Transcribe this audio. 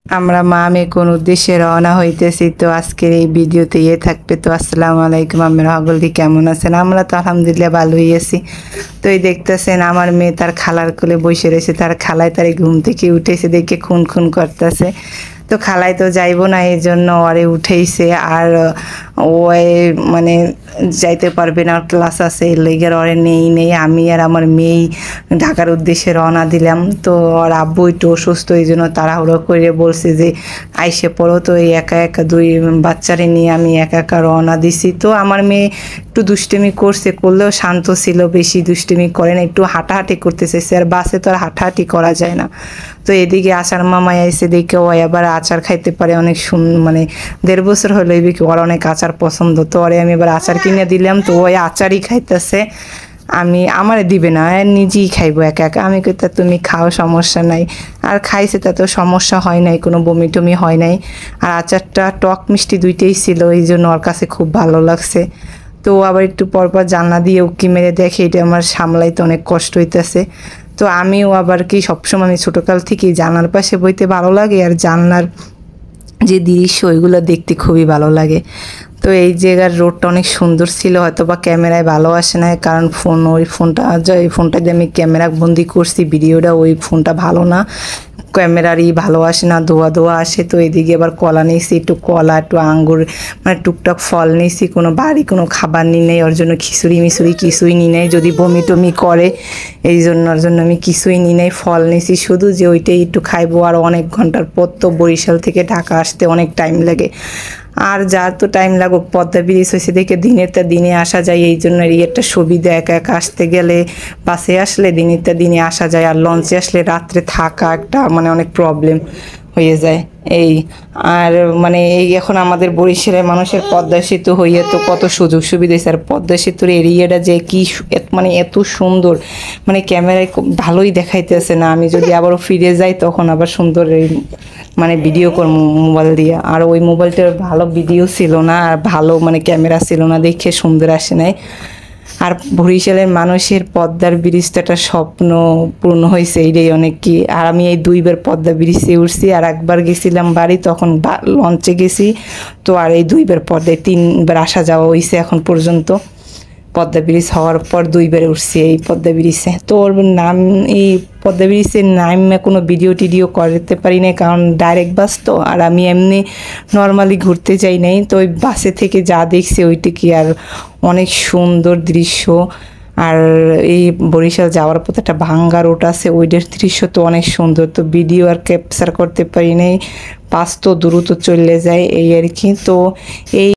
আমরা মা মেয়ে কোন উদ্দেশ্যে রওনা হইতেছি, তো আজকের এই ভিডিওতে থাকবে। তো আসসালামু আলাইকুম, আমরা সকলকে কেমন আছেন? আমরা তো আলহামদুলিল্লাহ ভালোই আছি। তো এই দেখতেছেন আমার মেয়ে তার খালার কোলে বসে রয়েছে, তার খালায় তার ঘুম থেকে উঠেছে দেখে খুন খুন করতেছে। তো খালায় তো যাইব না, এই জন্য ওরে উঠেইছে। আর ও মানে যাইতে পারবে না, ক্লাস আছে, এর লেগে ওরে নেই আমি আর আমার মেয়েই ঢাকার উদ্দেশ্যে রওনা দিলাম। তো ওর আব্বু একটু অসুস্থ, এই জন্য তাড়াহুড়ো করে বলছে যে আইসে পড়ো। তো এই একা একা দুই বাচ্চারে নিয়ে আমি একা একা রওনা দিছি। তো আমার মেয়ে একটু দুষ্টুমি করলেও শান্ত ছিল, বেশি দুষ্টুমি করে না, একটু হাঁটাহাঁটি করতেছে। আর বাসে তো আর হাঁটাহাঁটি করা যায় না। তো এদিকে আচার মামাই এসে দেখে ও এবার আচার খাইতে পারে অনেক মানে 1.5 বছর হলো, এই বিকে ওর অনেক আচার পছন্দ। তো ওরে আমি এবার আচার কিনে দিলাম, তো ওই আচারই খাইতেছে। আমারে দিবে না, নিজেই খাইবো একা একা। আমি কইতা তুমি খাও, সমস্যা নাই। আর খাইছে, তা তো সমস্যা হয় নাই, কোনো বমি টমি হয় নাই। আর আচারটা টক মিষ্টি দুইটাই ছিল, এই জন্য ওর কাছে খুব ভালো লাগছে। তো আবার একটু পরপর জানলা দিয়ে উকি মেরে দেখে, এটা আমার সামলাইতে অনেক কষ্ট হইতেছে। তো আমিও আবার কি সবসময় আমি ছোটোকাল থেকেই জানলার পাশে বইতে ভালো লাগে, আর জানলার যে দৃশ্য ওইগুলো দেখতে খুবই ভালো লাগে। তো এই জায়গার রোডটা অনেক সুন্দর ছিল, হয়তো বা ক্যামেরায় ভালো আসে না, কারণ ওই ফোনটা দিয়ে আমি ক্যামেরা বন্দি করছি ভিডিওটা, ওই ফোনটা ভালো না, ক্যামেরারই ভালো আসে না, ধোয়া আসে। তো এদিকে আবার কলা নিয়েছি, একটু কলা, একটু আঙ্গুর, মানে টুকটাক ফল নিয়েছি। কোনো কোনো খাবার নিই নেই, ওর জন্য খিচুড়ি মিচুড়ি কিছুই নিই নেই, যদি বমি টমি করে এই জন্য ওর জন্য আমি কিছুই নিই নেই, ফল নিয়েছি শুধু, যে ওইটাই একটু খাইবো। আর অনেক ঘন্টার পর তো বরিশাল থেকে ঢাকা আসতে অনেক টাইম লাগে, আর যার তো টাইম লাগুক, পদ্মা ব্রিজ হয়েছে দেখে দিনে আসা যায়, এই জন্য এই একটা সুবিধা। একা একা আসতে গেলে বাসে আসলে দিনে আসা যায়, আর লঞ্চে আসলে রাত্রে থাকা একটা মানে অনেক প্রবলেম হয়ে যায়। এই আর মানে এই এখন আমাদের বরিশালের মানুষের পদ্মা সেতু হইয়ে তো কত সুযোগ সুবিধা হয়েছে। আর পদ্মা সেতুর এরিয়াটা যে কি মানে এত সুন্দর, মানে ক্যামেরায় খুব ভালোই দেখাইতেছে না। আমি যদি আবারও ফিরে যাই তখন আবার সুন্দর মানে ভিডিও করবো মোবাইল দিয়ে। আর ওই মোবাইলটার ভালো ভিডিও ছিল না, আর ভালো মানে ক্যামেরা ছিল না, দেখে সুন্দর আসে নাই। আর বরিশালের মানুষের পদ্মার ব্রিজটা একটা স্বপ্ন পূর্ণ হয়েছে, এইটাই অনেক কি। আর আমি এই 2বার পদ্মা ব্রিজে উঠছি, আর একবার গেছিলাম বাড়ি, তখন লঞ্চে গেছি। তো আর এই 2বার পদ্মায় 3বার আসা যাওয়া হয়েছে এখন পর্যন্ত। পদ্মা ব্রিজ হওয়ার পর 2বার উঠছি এই পদ্মা ব্রিজে। তো ওর নাম, এই পদ্মা ব্রিজের নামে কোনো ভিডিও টিডিও করতে পারি না, কারণ ডাইরেক্ট বাস তো, আর আমি এমনি নর্মালি ঘুরতে যাই নাই। তো ওই বাসে থেকে যা দেখছি ওইটা কি, আর অনেক সুন্দর দৃশ্য। আর এই বরিশাল যাওয়ার পথে একটা ভাঙ্গা রোড আছে, ওইটার দৃশ্য তো অনেক সুন্দর। তো ভিডিও আর ক্যাপচার করতে পারি নাই, বাস তো দ্রুত চলে যায় এই আর কি। তো এই